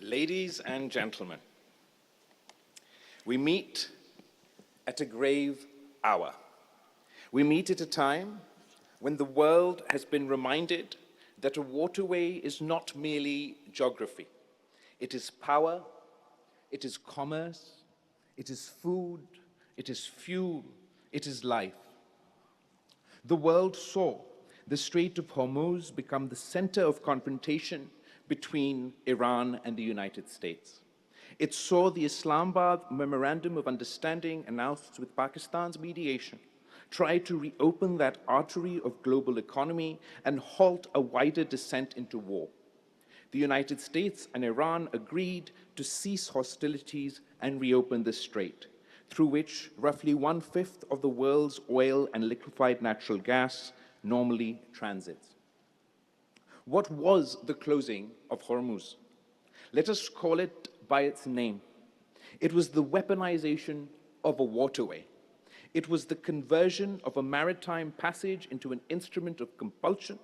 Ladies and gentlemen, we meet at a grave hour. We meet at a time when the world has been reminded that a waterway is not merely geography. It is power, it is commerce, it is food, it is fuel, it is life. The world saw the Strait of Hormuz become the center of confrontation between Iran and the United States. It saw the Islamabad Memorandum of Understanding announced with Pakistan's mediation try to reopen that artery of global economy and halt a wider descent into war. The United States and Iran agreed to cease hostilities and reopen the strait, through which roughly 1/5 of the world's oil and liquefied natural gas normally transits. What was the closing of Hormuz? Let us call it by its name. It was the weaponization of a waterway. It was the conversion of a maritime passage into an instrument of compulsion.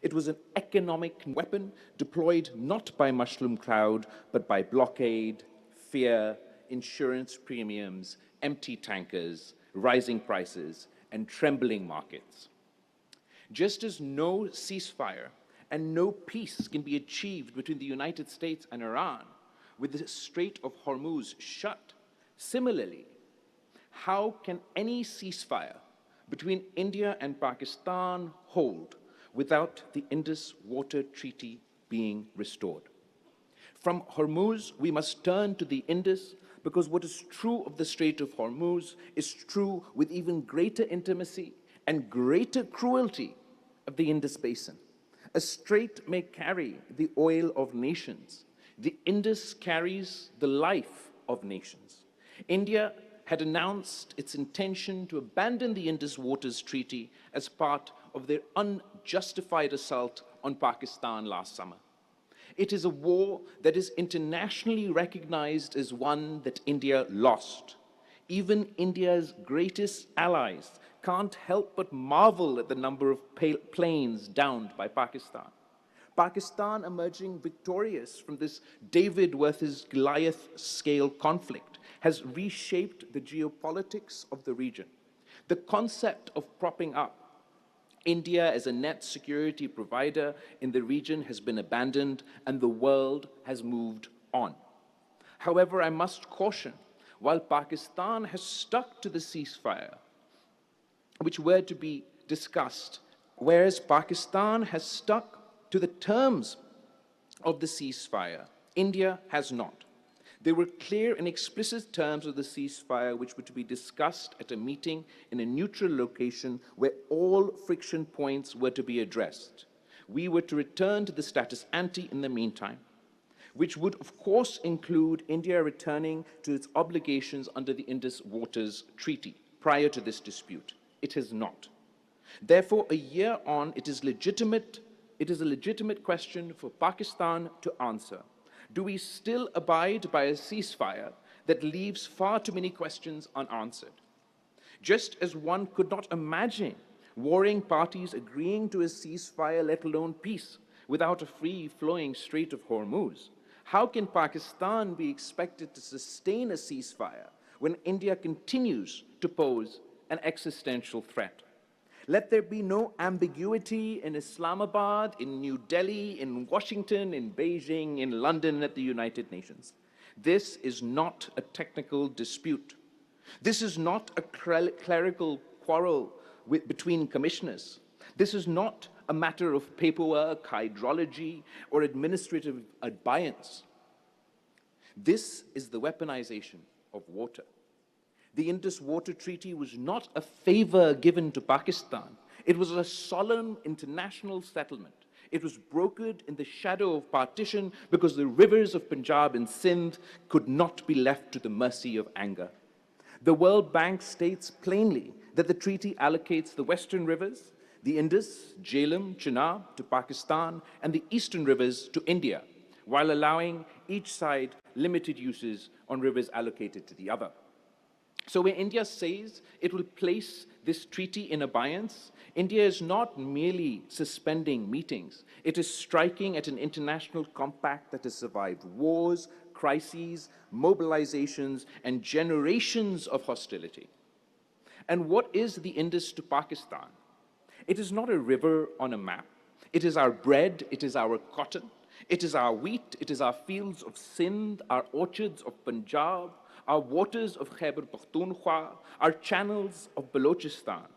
It was an economic weapon deployed not by mushroom cloud, but by blockade, fear, insurance premiums, empty tankers, rising prices, and trembling markets. Just as no ceasefire and no peace can be achieved between the United States and Iran with the Strait of Hormuz shut, similarly, how can any ceasefire between India and Pakistan hold without the Indus Water Treaty being restored? From Hormuz, we must turn to the Indus, because what is true of the Strait of Hormuz is true with even greater intimacy and greater cruelty of the Indus Basin. A strait may carry the oil of nations. The Indus carries the life of nations. India had announced its intention to abandon the Indus Waters Treaty as part of their unjustified assault on Pakistan last summer. It is a war that is internationally recognized as one that India lost. Even India's greatest allies can't help but marvel at the number of planes downed by Pakistan. Pakistan, emerging victorious from this David versus Goliath scale conflict, has reshaped the geopolitics of the region. The concept of propping up India as a net security provider in the region has been abandoned, and the world has moved on. However, I must caution, while Pakistan has stuck to the ceasefire, which were to be discussed, whereas Pakistan has stuck to the terms of the ceasefire, India has not. There were clear and explicit terms of the ceasefire which were to be discussed at a meeting in a neutral location where all friction points were to be addressed. We were to return to the status ante in the meantime, which would of course include India returning to its obligations under the Indus Waters Treaty prior to this dispute. It has not. Therefore, a year on, it is a legitimate question for Pakistan to answer. Do we still abide by a ceasefire that leaves far too many questions unanswered? Just as one could not imagine warring parties agreeing to a ceasefire, let alone peace, without a free-flowing Strait of Hormuz, how can Pakistan be expected to sustain a ceasefire when India continues to pose an existential threat? Let there be no ambiguity in Islamabad, in New Delhi, in Washington, in Beijing, in London, at the United Nations. This is not a technical dispute. This is not a clerical quarrel between commissioners. This is not a matter of paperwork, hydrology, or administrative abeyance. This is the weaponization of water. The Indus Water Treaty was not a favor given to Pakistan. It was a solemn international settlement. It was brokered in the shadow of partition because the rivers of Punjab and Sindh could not be left to the mercy of anger. The World Bank states plainly that the treaty allocates the western rivers, the Indus, Jhelum, Chenab, to Pakistan, and the eastern rivers to India, while allowing each side limited uses on rivers allocated to the other. So when India says it will place this treaty in abeyance, India is not merely suspending meetings. It is striking at an international compact that has survived wars, crises, mobilizations, and generations of hostility. And what is the Indus to Pakistan? It is not a river on a map. It is our bread, it is our cotton, it is our wheat, it is our fields of Sindh, our orchards of Punjab, our waters of Khyber Pakhtunkhwa, our channels of Balochistan.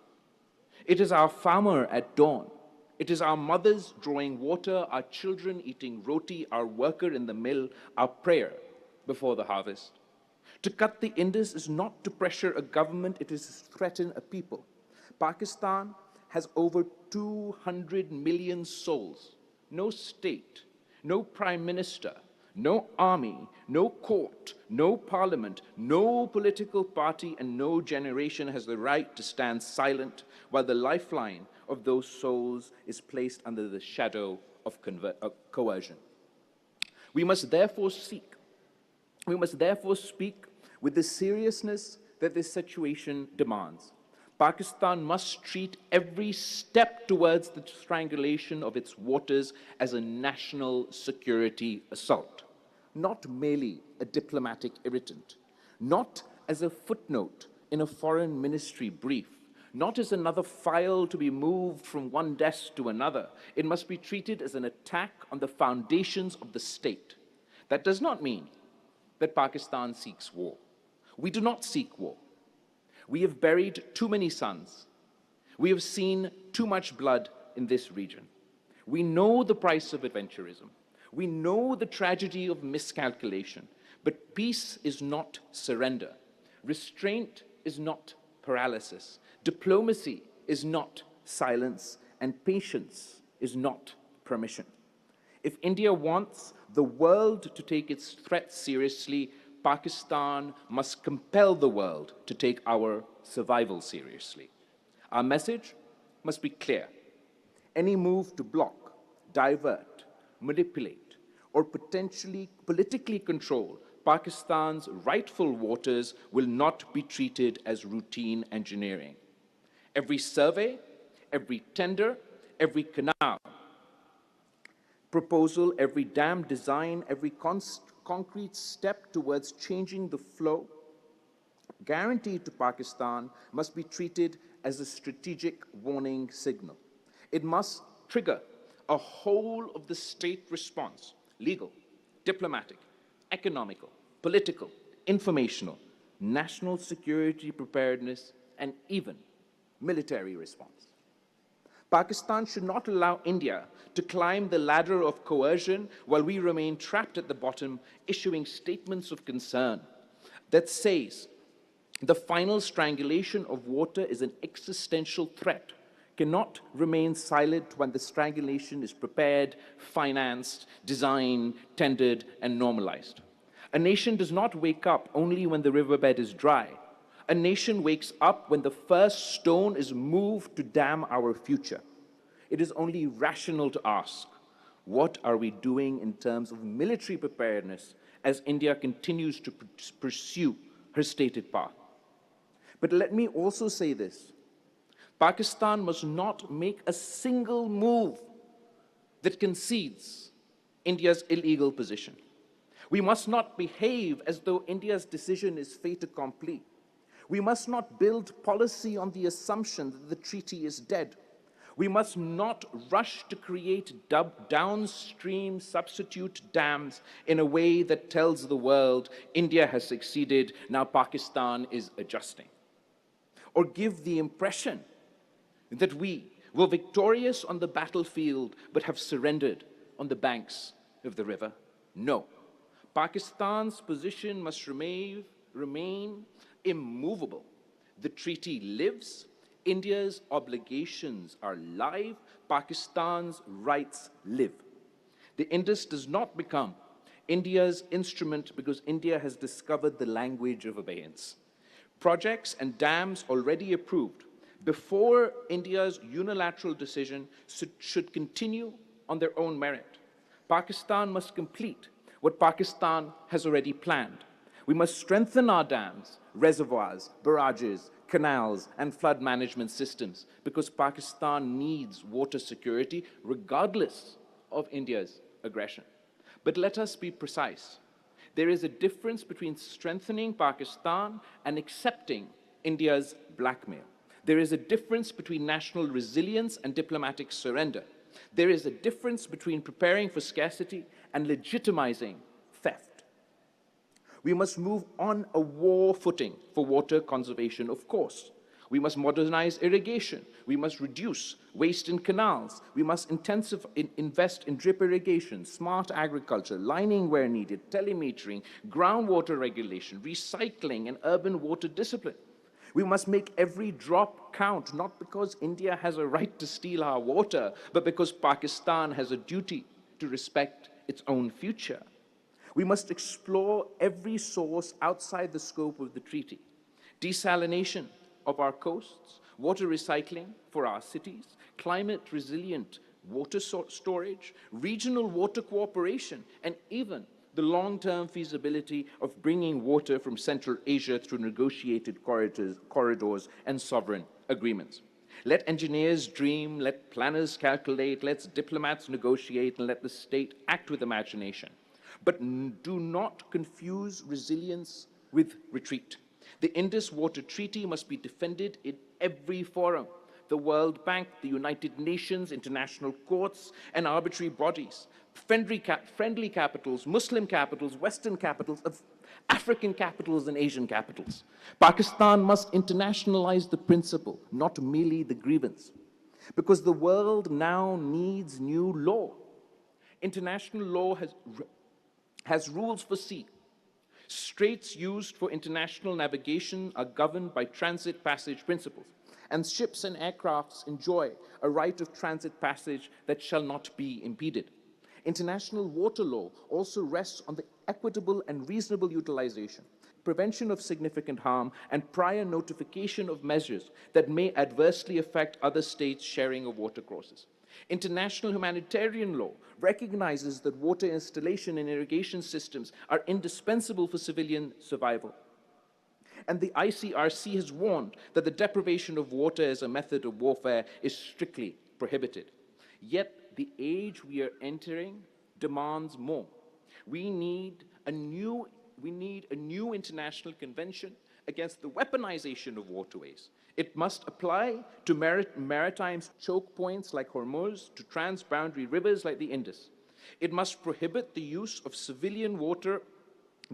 It is our farmer at dawn. It is our mothers drawing water, our children eating roti, our worker in the mill, our prayer before the harvest. To cut the Indus is not to pressure a government, it is to threaten a people. Pakistan has over 200 million souls. No state, no prime minister, no army, no court, no parliament, no political party, and no generation has the right to stand silent while the lifeline of those souls is placed under the shadow of coercion. We must therefore speak with the seriousness that this situation demands. Pakistan must treat every step towards the strangulation of its waters as a national security assault, not merely a diplomatic irritant, not as a footnote in a foreign ministry brief, not as another file to be moved from one desk to another. It must be treated as an attack on the foundations of the state. That does not mean that Pakistan seeks war. We do not seek war. We have buried too many sons. We have seen too much blood in this region. We know the price of adventurism. We know the tragedy of miscalculation. But peace is not surrender. Restraint is not paralysis. Diplomacy is not silence. And patience is not permission. If India wants the world to take its threats seriously, Pakistan must compel the world to take our survival seriously. Our message must be clear. Any move to block, divert, manipulate, or potentially politically control Pakistan's rightful waters will not be treated as routine engineering. Every survey, every tender, every canal proposal, every dam design, every concrete step towards changing the flow guaranteed to Pakistan must be treated as a strategic warning signal. It must trigger a whole of the state response, legal, diplomatic, economical, political, informational, national security preparedness, and even military response. Pakistan should not allow India to climb the ladder of coercion while we remain trapped at the bottom, issuing statements of concern that says the final strangulation of water is an existential threat, cannot remain silent when the strangulation is prepared, financed, designed, tendered, and normalized. A nation does not wake up only when the riverbed is dry. A nation wakes up when the first stone is moved to dam our future. It is only rational to ask, what are we doing in terms of military preparedness as India continues to pursue her stated path? But let me also say this. Pakistan must not make a single move that concedes India's illegal position. We must not behave as though India's decision is fait accompli. We must not build policy on the assumption that the treaty is dead. We must not rush to create downstream substitute dams in a way that tells the world India has succeeded, now Pakistan is adjusting. Or give the impression that we were victorious on the battlefield but have surrendered on the banks of the river. No. Pakistan's position must remain immovable. The treaty lives, India's obligations are live, Pakistan's rights live. The Indus does not become India's instrument because India has discovered the language of abeyance. Projects and dams already approved before India's unilateral decision should continue on their own merit. Pakistan must complete what Pakistan has already planned. We must strengthen our dams, reservoirs, barrages, canals, and flood management systems because Pakistan needs water security regardless of India's aggression. But let us be precise. There is a difference between strengthening Pakistan and accepting India's blackmail. There is a difference between national resilience and diplomatic surrender. There is a difference between preparing for scarcity and legitimizing theft. We must move on a war footing for water conservation, of course. We must modernize irrigation. We must reduce waste in canals. We must invest in drip irrigation, smart agriculture, lining where needed, telemetering, groundwater regulation, recycling, and urban water discipline. We must make every drop count, not because India has a right to steal our water, but because Pakistan has a duty to respect its own future. We must explore every source outside the scope of the treaty. Desalination of our coasts, water recycling for our cities, climate-resilient water storage, regional water cooperation, and even the long-term feasibility of bringing water from Central Asia through negotiated corridors and sovereign agreements. Let engineers dream, let planners calculate, let diplomats negotiate, and let the state act with imagination. But do not confuse resilience with retreat. The Indus Water Treaty must be defended in every forum. The World Bank, the United Nations, international courts, and arbitrary bodies. Friendly capitals, Muslim capitals, Western capitals, African capitals, and Asian capitals. Pakistan must internationalize the principle, not merely the grievance. Because the world now needs new law. International law has rules for sea. Straits used for international navigation are governed by transit passage principles, and ships and aircrafts enjoy a right of transit passage that shall not be impeded. International water law also rests on the equitable and reasonable utilization, prevention of significant harm, and prior notification of measures that may adversely affect other states' sharing of water courses. International humanitarian law recognizes that water installation and irrigation systems are indispensable for civilian survival. And the ICRC has warned that the deprivation of water as a method of warfare is strictly prohibited. Yet the age we are entering demands more. We need a new international convention against the weaponization of waterways. It must apply to maritime choke points like Hormuz, to transboundary rivers like the Indus. It must prohibit the use of civilian water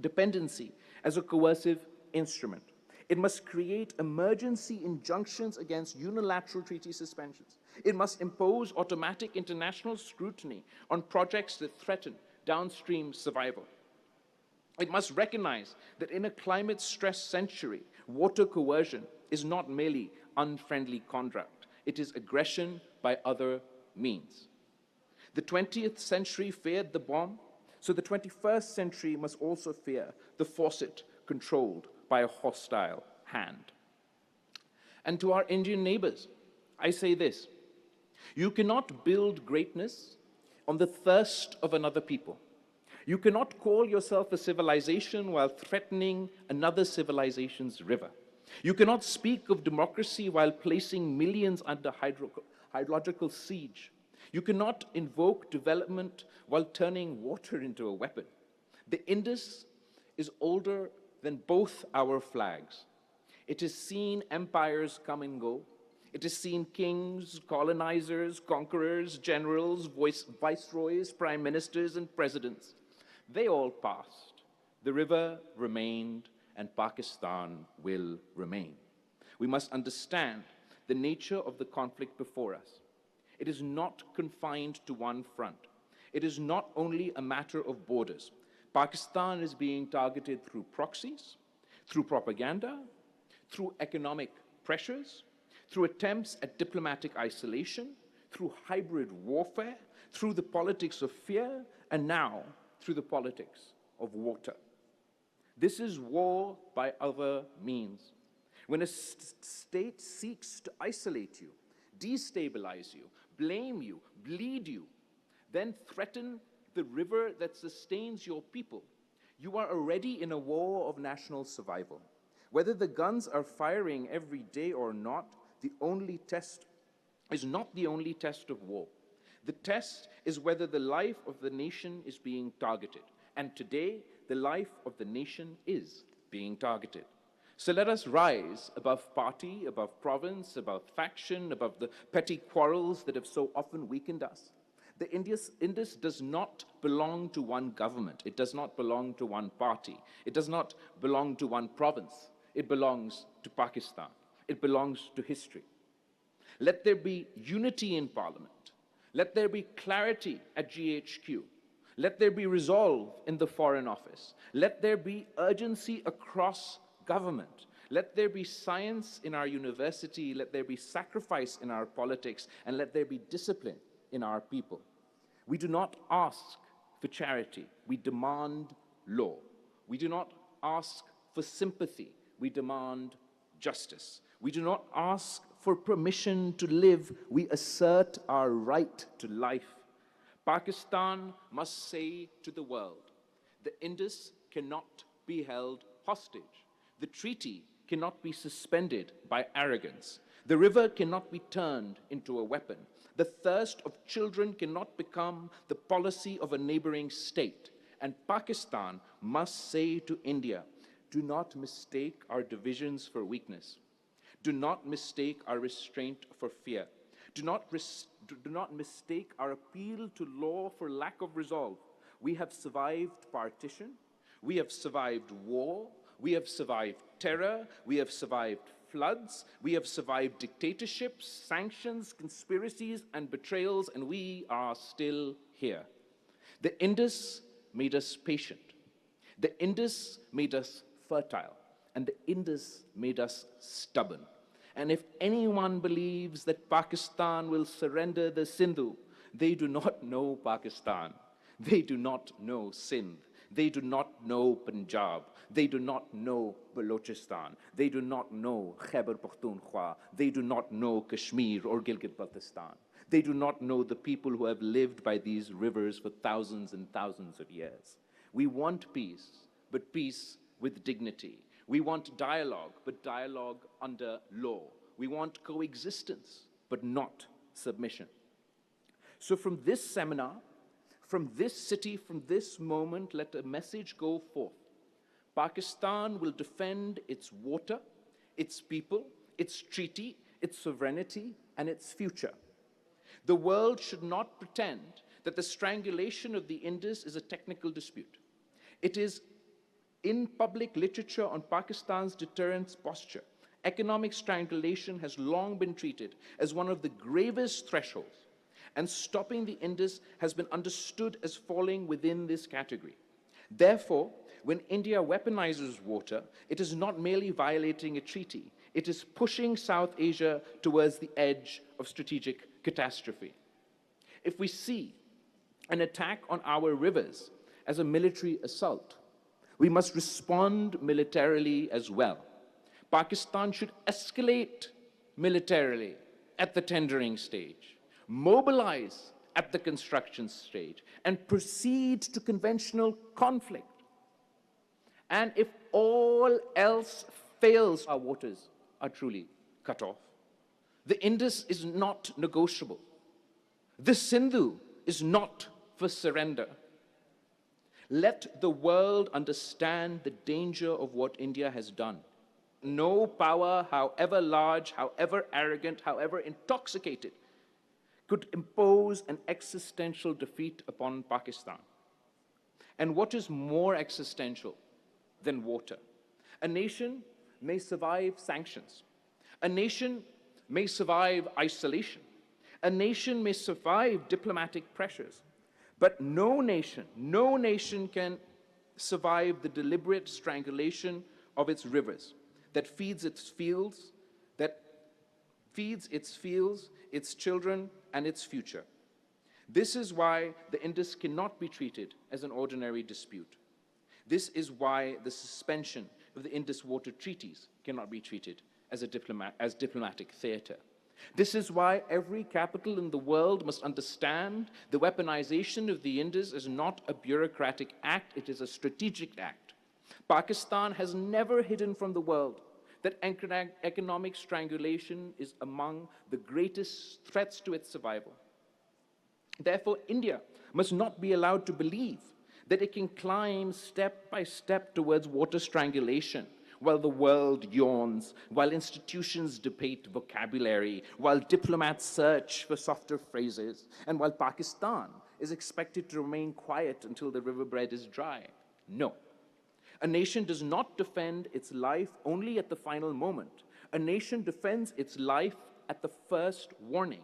dependency as a coercive instrument. It must create emergency injunctions against unilateral treaty suspensions. It must impose automatic international scrutiny on projects that threaten downstream survival. It must recognize that in a climate-stressed century, water coercion is not merely unfriendly conduct. It is aggression by other means. The 20th century feared the bomb, so the 21st century must also fear the faucet controlled by a hostile hand. And to our Indian neighbors, I say this: you cannot build greatness on the thirst of another people. You cannot call yourself a civilization while threatening another civilization's river. You cannot speak of democracy while placing millions under hydrological siege. You cannot invoke development while turning water into a weapon. The Indus is older than both our flags. It has seen empires come and go. It has seen kings, colonizers, conquerors, generals, viceroys, prime ministers, and presidents. They all passed. The river remained, and Pakistan will remain. We must understand the nature of the conflict before us. It is not confined to one front. It is not only a matter of borders. Pakistan is being targeted through proxies, through propaganda, through economic pressures, through attempts at diplomatic isolation, through hybrid warfare, through the politics of fear, and now through the politics of water. This is war by other means. When a state seeks to isolate you, destabilize you, blame you, bleed you, then threaten the river that sustains your people, You are already in a war of national survival. Whether the guns are firing every day or not, the only test is not the only test of war. The test is whether the life of the nation is being targeted. And today, the life of the nation is being targeted. So let us rise above party, above province, above faction, above the petty quarrels that have so often weakened us. The Indus does not belong to one government. It does not belong to one party. It does not belong to one province. It belongs to Pakistan. It belongs to history. Let there be unity in Parliament. Let there be clarity at GHQ. Let there be resolve in the Foreign Office. Let there be urgency across government. Let there be science in our university. Let there be sacrifice in our politics. And let there be discipline in our people. We do not ask for charity. We demand law. We do not ask for sympathy. We demand justice. We do not ask for permission to live. We assert our right to life. Pakistan must say to the world, the Indus cannot be held hostage. The treaty cannot be suspended by arrogance. The river cannot be turned into a weapon. The thirst of children cannot become the policy of a neighboring state. And Pakistan must say to India, do not mistake our divisions for weakness. Do not mistake our restraint for fear. Do not mistake our appeal to law for lack of resolve. We have survived partition. We have survived war. We have survived terror. We have survived floods. We have survived dictatorships, sanctions, conspiracies, and betrayals, and we are still here. The Indus made us patient. The Indus made us fertile. And the Indus made us stubborn. And if anyone believes that Pakistan will surrender the Sindhu, they do not know Pakistan. They do not know Sindh. They do not know Punjab. They do not know Balochistan. They do not know Khyber Pakhtunkhwa. They do not know Kashmir or Gilgit-Baltistan. They do not know the people who have lived by these rivers for thousands and thousands of years. We want peace, but peace with dignity. We want dialogue, but dialogue under law. We want coexistence, but not submission. So from this seminar, from this city, from this moment, let a message go forth. Pakistan will defend its water, its people, its treaty, its sovereignty, and its future. The world should not pretend that the strangulation of the Indus is a technical dispute. It is in public literature on Pakistan's deterrence posture. Economic strangulation has long been treated as one of the gravest thresholds, and stopping the Indus has been understood as falling within this category. Therefore, when India weaponizes water, it is not merely violating a treaty, it is pushing South Asia towards the edge of strategic catastrophe. If we see an attack on our rivers as a military assault, we must respond militarily as well. Pakistan should escalate militarily at the tendering stage, mobilize at the construction stage, and proceed to conventional conflict. And if all else fails, our waters are truly cut off. The Indus is not negotiable. The Sindhu is not for surrender. Let the world understand the danger of what India has done. No power, however large, however arrogant, however intoxicated, could impose an existential defeat upon Pakistan. And what is more existential than water? A nation may survive sanctions. A nation may survive isolation. A nation may survive diplomatic pressures. But no nation can survive the deliberate strangulation of its rivers that feeds its fields, its children, and its future. This is why the Indus cannot be treated as an ordinary dispute. This is why the suspension of the Indus water treaties cannot be treated as diplomatic theater. This is why every capital in the world must understand the weaponization of the Indus is not a bureaucratic act, it is a strategic act. Pakistan has never hidden from the world that economic strangulation is among the greatest threats to its survival. Therefore, India must not be allowed to believe that it can climb step by step towards water strangulation while the world yawns, while institutions debate vocabulary, while diplomats search for softer phrases, and while Pakistan is expected to remain quiet until the riverbed is dry. No. A nation does not defend its life only at the final moment. A nation defends its life at the first warning.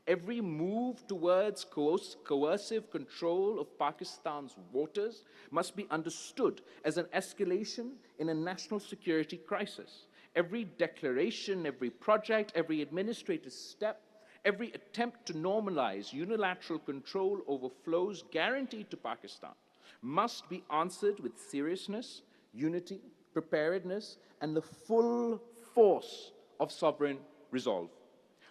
Every move towards coercive control of Pakistan's waters must be understood as an escalation in a national security crisis. Every declaration, every project, every administrative step, every attempt to normalize unilateral control over flows guaranteed to Pakistan must be answered with seriousness, unity, preparedness, and the full force of sovereign resolve.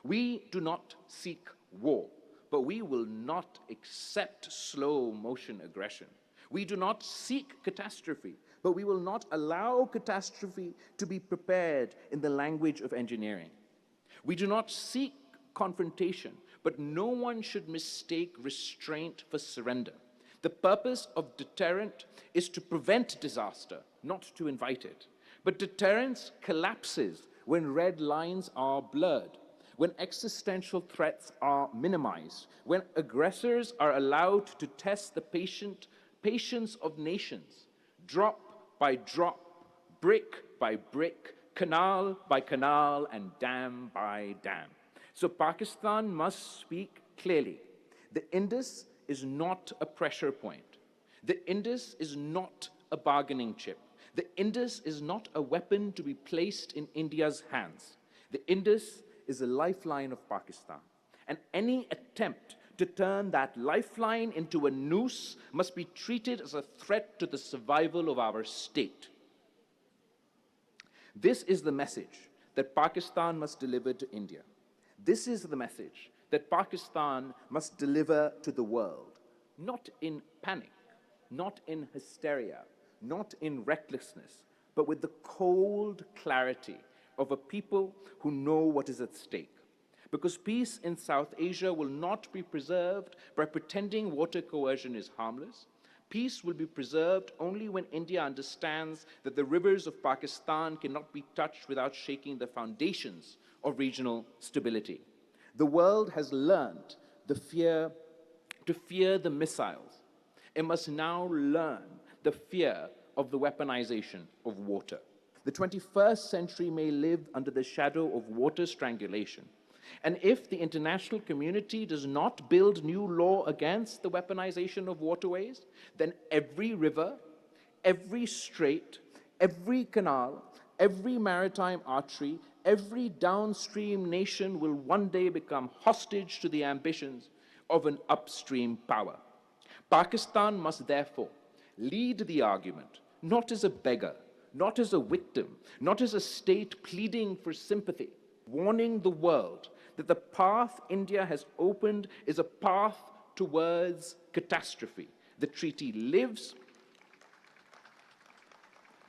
We do not seek war, but we will not accept slow motion aggression. We do not seek catastrophe, but we will not allow catastrophe to be prepared in the language of engineering. We do not seek confrontation, but no one should mistake restraint for surrender. The purpose of deterrent is to prevent disaster, not to invite it. But deterrence collapses when red lines are blurred, when existential threats are minimized, when aggressors are allowed to test the patience of nations, drop by drop, brick by brick, canal by canal, and dam by dam. So Pakistan must speak clearly. The Indus is not a pressure point. The Indus is not a bargaining chip. The Indus is not a weapon to be placed in India's hands. The Indus is a lifeline of Pakistan. And any attempt to turn that lifeline into a noose must be treated as a threat to the survival of our state. This is the message that Pakistan must deliver to India. This is the message that Pakistan must deliver to the world, not in panic, not in hysteria, not in recklessness, but with the cold clarity of a people who know what is at stake. Because peace in South Asia will not be preserved by pretending water coercion is harmless. Peace will be preserved only when India understands that the rivers of Pakistan cannot be touched without shaking the foundations of regional stability. The world has learned to fear the missiles. It must now learn the fear of the weaponization of water. The 21st century may live under the shadow of water strangulation. And if the international community does not build new law against the weaponization of waterways, then every river, every strait, every canal, every maritime artery, every downstream nation will one day become hostage to the ambitions of an upstream power. Pakistan must therefore lead the argument, not as a beggar, not as a victim, not as a state pleading for sympathy, warning the world that the path India has opened is a path towards catastrophe. The treaty lives,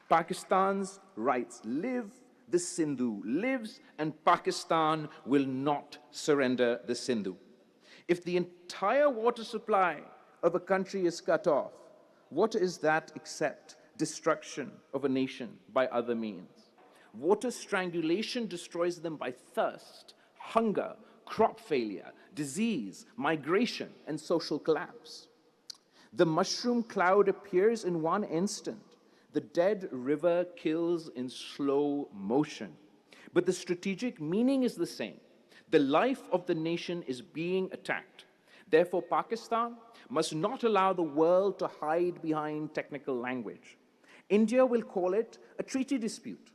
Pakistan's rights live, the Sindhu lives, and Pakistan will not surrender the Sindhu. If the entire water supply of a country is cut off, what is that except destruction of a nation by other means? Water strangulation destroys them by thirst, hunger, crop failure, disease, migration, and social collapse. The mushroom cloud appears in one instant. The dead river kills in slow motion. But the strategic meaning is the same. The life of the nation is being attacked. Therefore, Pakistan must not allow the world to hide behind technical language. India will call it a treaty dispute.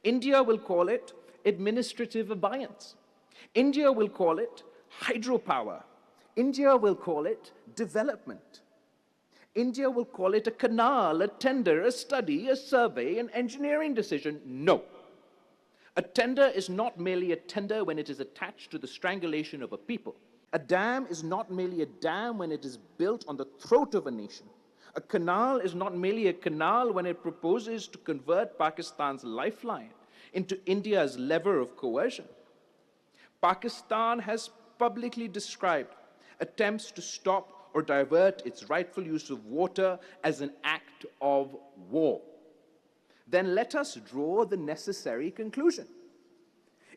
India will call it administrative abeyance. India will call it hydropower. India will call it development. India will call it a canal, a tender, a study, a survey, an engineering decision. No. A tender is not merely a tender when it is attached to the strangulation of a people. A dam is not merely a dam when it is built on the throat of a nation. A canal is not merely a canal when it proposes to convert Pakistan's lifeline into India's lever of coercion. Pakistan has publicly described attempts to stop or divert its rightful use of water as an act of war. Then let us draw the necessary conclusion.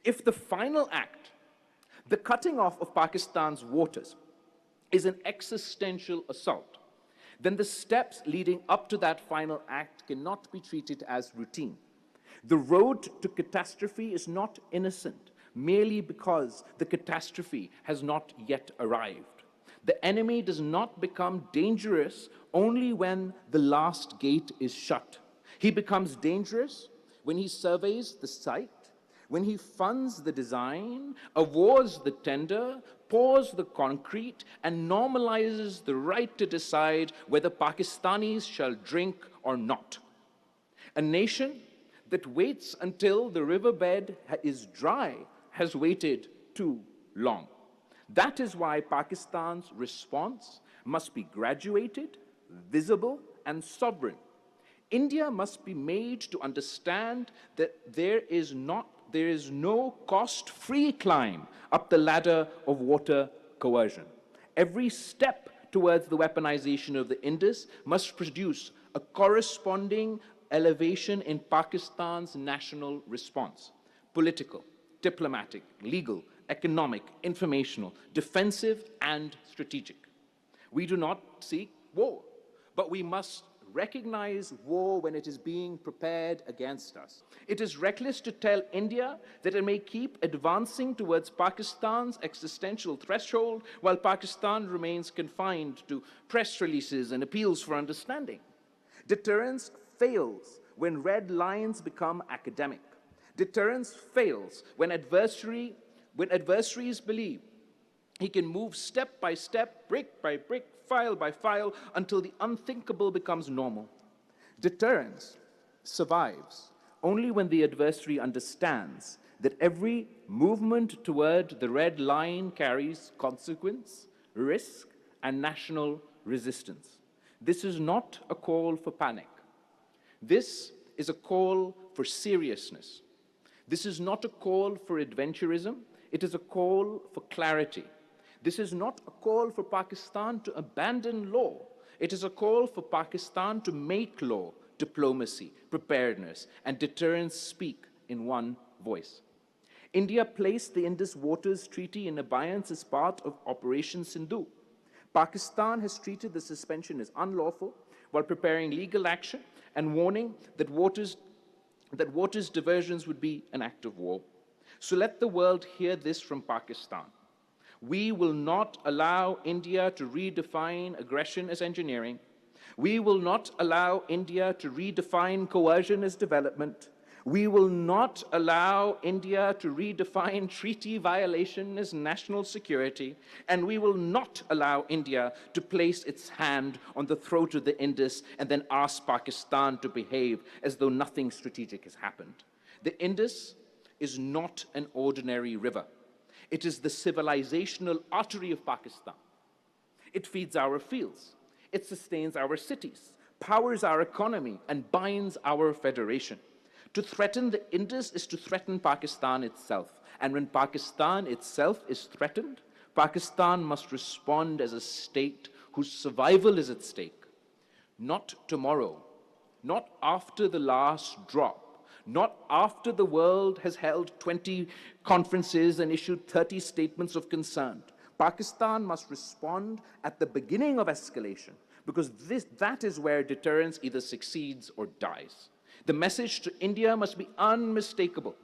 If the final act, the cutting off of Pakistan's waters, is an existential assault, then the steps leading up to that final act cannot be treated as routine. The road to catastrophe is not innocent merely because the catastrophe has not yet arrived. The enemy does not become dangerous only when the last gate is shut. He becomes dangerous when he surveys the site, when he funds the design, awards the tender, pours the concrete, and normalizes the right to decide whether Pakistanis shall drink or not. A nation that waits until the riverbed is dry has waited too long. That is why Pakistan's response must be graduated, visible, and sovereign. India must be made to understand that there is no cost-free climb up the ladder of water coercion. Every step towards the weaponization of the Indus must produce a corresponding elevation in Pakistan's national response: political, diplomatic, legal, economic, informational, defensive, and strategic. We do not seek war, but we must recognize war when it is being prepared against us. It is reckless to tell India that it may keep advancing towards Pakistan's existential threshold while Pakistan remains confined to press releases and appeals for understanding. Deterrence fails when red lines become academic. Deterrence fails when adversaries believe he can move step by step, brick by brick, file by file, until the unthinkable becomes normal. Deterrence survives only when the adversary understands that every movement toward the red line carries consequence, risk, and national resistance. This is not a call for panic. This is a call for seriousness. This is not a call for adventurism. It is a call for clarity. This is not a call for Pakistan to abandon law. It is a call for Pakistan to make law, diplomacy, preparedness, and deterrence speak in one voice. India placed the Indus Waters Treaty in abeyance as part of Operation Sindhu. Pakistan has treated the suspension as unlawful while preparing legal action and warning that waters diversions would be an act of war. So let the world hear this from Pakistan. We will not allow India to redefine aggression as engineering. We will not allow India to redefine coercion as development. We will not allow India to redefine treaty violation as national security. And we will not allow India to place its hand on the throat of the Indus and then ask Pakistan to behave as though nothing strategic has happened. The Indus is not an ordinary river. It is the civilizational artery of Pakistan. It feeds our fields. It sustains our cities, powers our economy, and binds our federation. To threaten the Indus is to threaten Pakistan itself. And when Pakistan itself is threatened, Pakistan must respond as a state whose survival is at stake. Not tomorrow, not after the last drop, not after the world has held 20 conferences and issued 30 statements of concern. Pakistan must respond at the beginning of escalation, because that is where deterrence either succeeds or dies. The message to India must be unmistakable.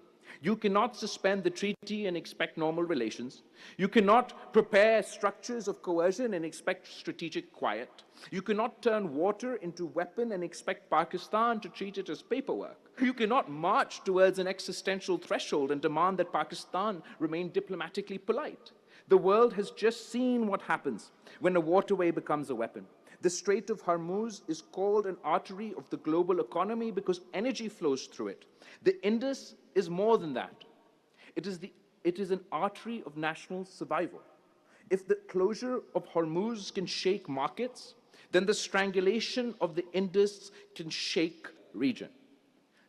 You cannot suspend the treaty and expect normal relations. You cannot prepare structures of coercion and expect strategic quiet. You cannot turn water into weapon and expect Pakistan to treat it as paperwork. You cannot march towards an existential threshold and demand that Pakistan remain diplomatically polite. The world has just seen what happens when a waterway becomes a weapon. The Strait of Hormuz is called an artery of the global economy because energy flows through it. The Indus is more than that. It is an artery of national survival. If the closure of Hormuz can shake markets, then the strangulation of the Indus can shake region.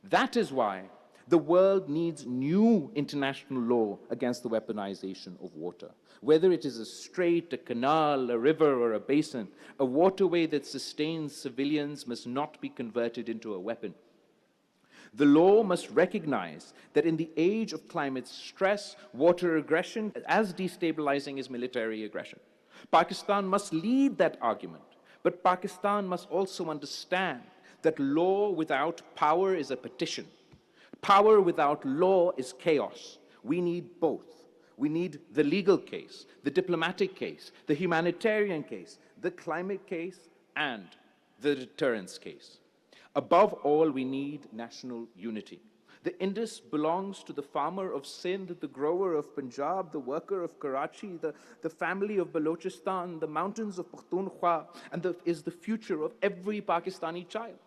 That is why the world needs new international law against the weaponization of water. Whether it is a strait, a canal, a river, or a basin, a waterway that sustains civilians must not be converted into a weapon. The law must recognize that in the age of climate stress, water aggression is as destabilizing as military aggression. Pakistan must lead that argument, but Pakistan must also understand that law without power is a petition. Power without law is chaos. We need both. We need the legal case, the diplomatic case, the humanitarian case, the climate case, and the deterrence case. Above all, we need national unity. The Indus belongs to the farmer of Sindh, the grower of Punjab, the worker of Karachi, the family of Balochistan, the mountains of Pakhtunkhwa, and is the future of every Pakistani child.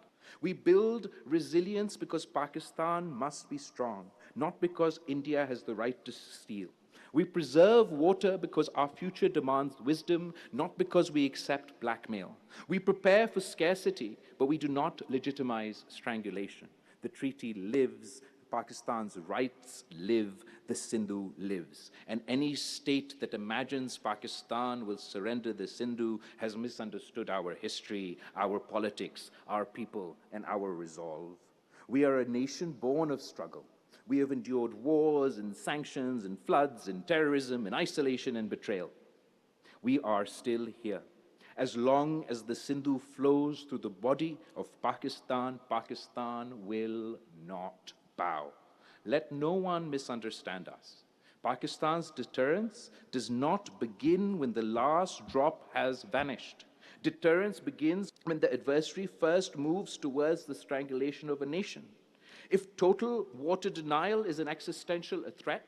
We build resilience because Pakistan must be strong, not because India has the right to steal. We preserve water because our future demands wisdom, not because we accept blackmail. We prepare for scarcity, but we do not legitimize strangulation. The treaty lives, Pakistan's rights live, the Sindhu lives. And any state that imagines Pakistan will surrender the Sindhu has misunderstood our history, our politics, our people, and our resolve. We are a nation born of struggle. We have endured wars and sanctions and floods and terrorism and isolation and betrayal. We are still here. As long as the Sindhu flows through the body of Pakistan, Pakistan will not bow. Let no one misunderstand us. Pakistan's deterrence does not begin when the last drop has vanished. Deterrence begins when the adversary first moves towards the strangulation of a nation. If total water denial is an existential threat,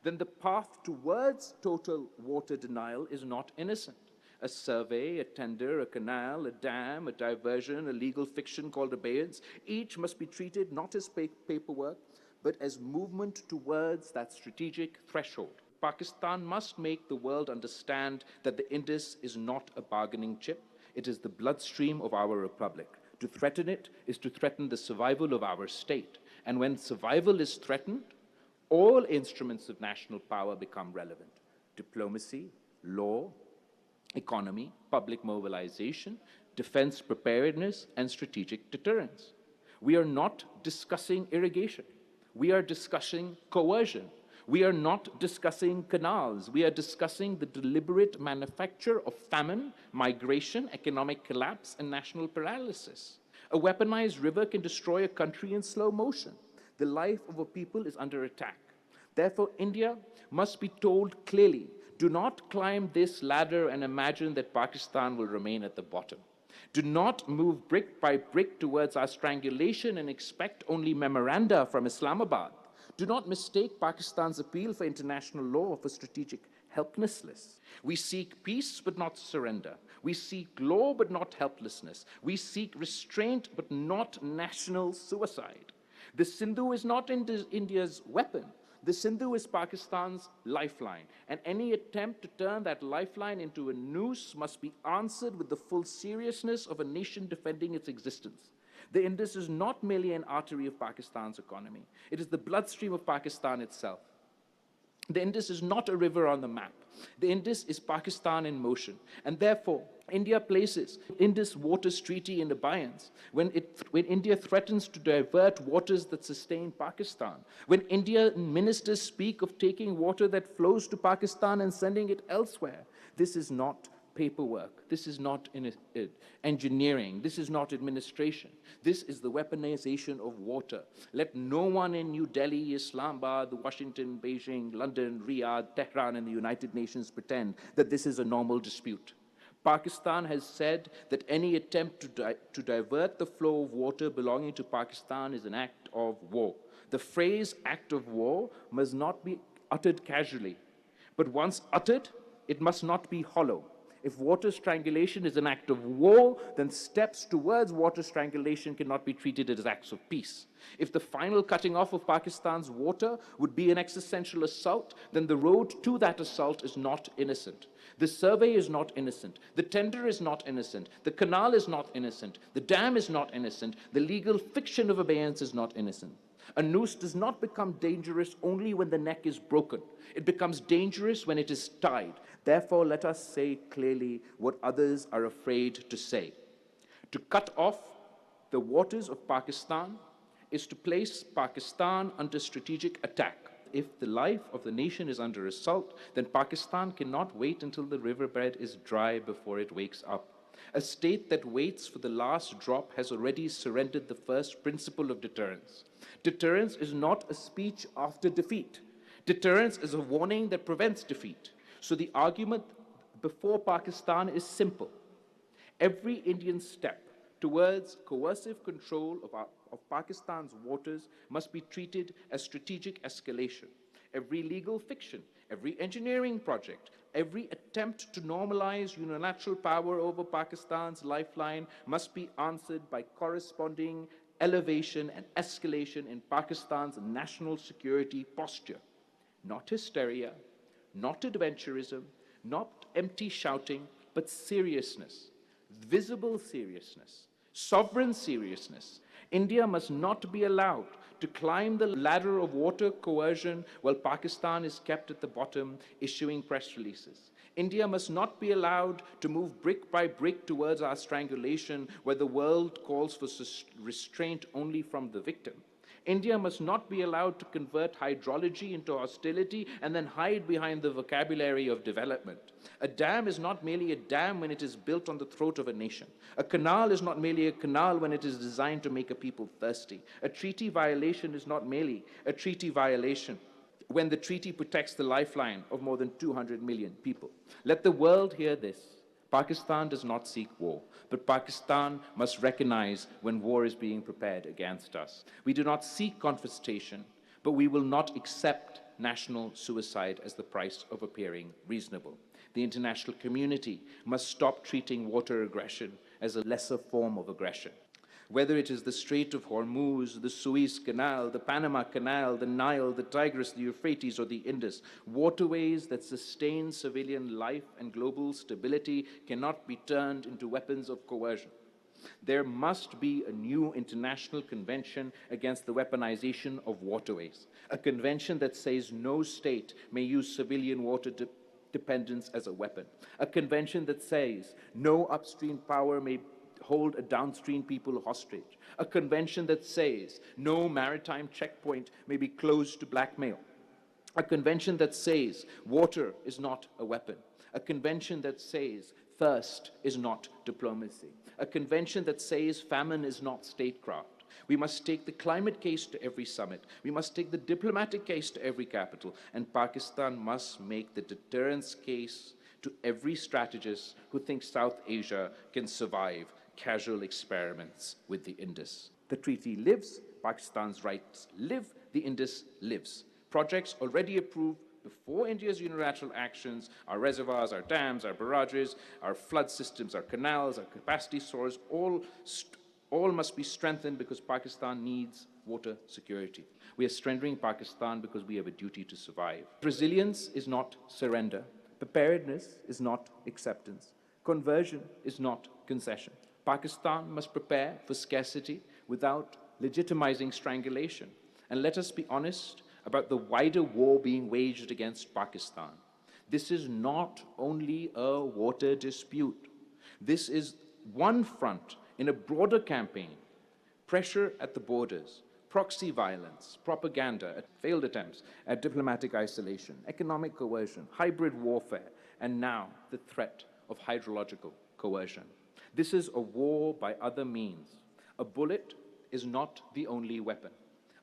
then the path towards total water denial is not innocent. A survey, a tender, a canal, a dam, a diversion, a legal fiction called abeyance, each must be treated not as paperwork, but as movement towards that strategic threshold. Pakistan must make the world understand that the Indus is not a bargaining chip. It is the bloodstream of our republic. To threaten it is to threaten the survival of our state. And when survival is threatened, all instruments of national power become relevant. Diplomacy, law, economy, public mobilization, defense preparedness, and strategic deterrence. We are not discussing irrigation. We are discussing coercion. We are not discussing canals. We are discussing the deliberate manufacture of famine, migration, economic collapse, and national paralysis. A weaponized river can destroy a country in slow motion. The life of a people is under attack. Therefore, India must be told clearly, do not climb this ladder and imagine that Pakistan will remain at the bottom. Do not move brick by brick towards our strangulation and expect only memoranda from Islamabad. Do not mistake Pakistan's appeal for international law for strategic helplessness. We seek peace but not surrender. We seek law but not helplessness. We seek restraint but not national suicide. The Sindhu is not India's weapon. The Sindhu is Pakistan's lifeline, and any attempt to turn that lifeline into a noose must be answered with the full seriousness of a nation defending its existence. The Indus is not merely an artery of Pakistan's economy. It is the bloodstream of Pakistan itself. The Indus is not a river on the map. The Indus is Pakistan in motion. And therefore, India places Indus Waters Treaty in abeyance when India threatens to divert waters that sustain Pakistan, when Indian ministers speak of taking water that flows to Pakistan and sending it elsewhere. This is not paperwork. This is not engineering. This is not administration. This is the weaponization of water. Let no one in New Delhi, Islamabad, Washington, Beijing, London, Riyadh, Tehran, and the United Nations pretend that this is a normal dispute. Pakistan has said that any attempt to divert the flow of water belonging to Pakistan is an act of war. The phrase act of war must not be uttered casually, but once uttered, it must not be hollow. If water strangulation is an act of war, then steps towards water strangulation cannot be treated as acts of peace. If the final cutting off of Pakistan's water would be an existential assault, then the road to that assault is not innocent. The survey is not innocent. The tender is not innocent. The canal is not innocent. The dam is not innocent. The legal fiction of abeyance is not innocent. A noose does not become dangerous only when the neck is broken. It becomes dangerous when it is tied. Therefore, let us say clearly what others are afraid to say. To cut off the waters of Pakistan is to place Pakistan under strategic attack. If the life of the nation is under assault, then Pakistan cannot wait until the riverbed is dry before it wakes up. A state that waits for the last drop has already surrendered the first principle of deterrence. Deterrence is not a speech after defeat. Deterrence is a warning that prevents defeat. So the argument before Pakistan is simple. Every Indian step towards coercive control of Pakistan's waters must be treated as strategic escalation. Every legal fiction, every engineering project, every attempt to normalize unilateral power over Pakistan's lifeline must be answered by corresponding elevation and escalation in Pakistan's national security posture. Not hysteria, not adventurism, not empty shouting, but seriousness, visible seriousness, sovereign seriousness. India must not be allowed to climb the ladder of water coercion while Pakistan is kept at the bottom, issuing press releases. India must not be allowed to move brick by brick towards our strangulation where the world calls for restraint only from the victim. India must not be allowed to convert hydrology into hostility and then hide behind the vocabulary of development. A dam is not merely a dam when it is built on the throat of a nation. A canal is not merely a canal when it is designed to make a people thirsty. A treaty violation is not merely a treaty violation when the treaty protects the lifeline of more than 200 million people. Let the world hear this. Pakistan does not seek war, but Pakistan must recognize when war is being prepared against us. We do not seek confrontation, but we will not accept national suicide as the price of appearing reasonable. The international community must stop treating water aggression as a lesser form of aggression. Whether it is the Strait of Hormuz, the Suez Canal, the Panama Canal, the Nile, the Tigris, the Euphrates, or the Indus, waterways that sustain civilian life and global stability cannot be turned into weapons of coercion. There must be a new international convention against the weaponization of waterways, a convention that says no state may use civilian water dependence as a weapon, a convention that says no upstream power may hold a downstream people hostage, a convention that says no maritime checkpoint may be closed to blackmail, a convention that says water is not a weapon, a convention that says thirst is not diplomacy, a convention that says famine is not statecraft. We must take the climate case to every summit. We must take the diplomatic case to every capital. And Pakistan must make the deterrence case to every strategist who thinks South Asia can survive casual experiments with the Indus. The treaty lives, Pakistan's rights live, the Indus lives. Projects already approved before India's unilateral actions, our reservoirs, our dams, our barrages, our flood systems, our canals, our capacity stores, all must be strengthened because Pakistan needs water security. We are strengthening Pakistan because we have a duty to survive. Resilience is not surrender. Preparedness is not acceptance. Conversion is not concession. Pakistan must prepare for scarcity without legitimizing strangulation. And let us be honest about the wider war being waged against Pakistan. This is not only a water dispute. This is one front in a broader campaign. Pressure at the borders, proxy violence, propaganda, failed attempts at diplomatic isolation, economic coercion, hybrid warfare, and now the threat of hydrological coercion. This is a war by other means. A bullet is not the only weapon.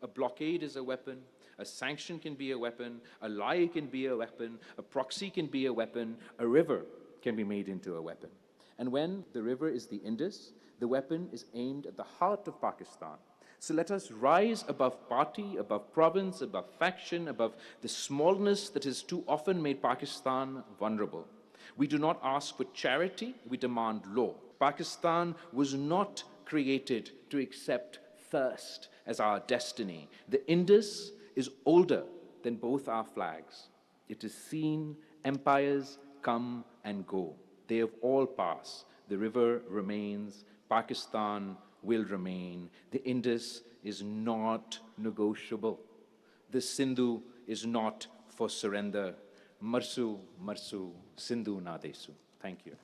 A blockade is a weapon. A sanction can be a weapon. A lie can be a weapon. A proxy can be a weapon. A river can be made into a weapon. And when the river is the Indus, the weapon is aimed at the heart of Pakistan. So let us rise above party, above province, above faction, above the smallness that has too often made Pakistan vulnerable. We do not ask for charity, we demand law. Pakistan was not created to accept thirst as our destiny. The Indus is older than both our flags. It has seen empires come and go. They have all passed. The river remains. Pakistan will remain. The Indus is not negotiable. The Sindhu is not for surrender. Marsu, Marsu, Sindhu na desu. Thank you.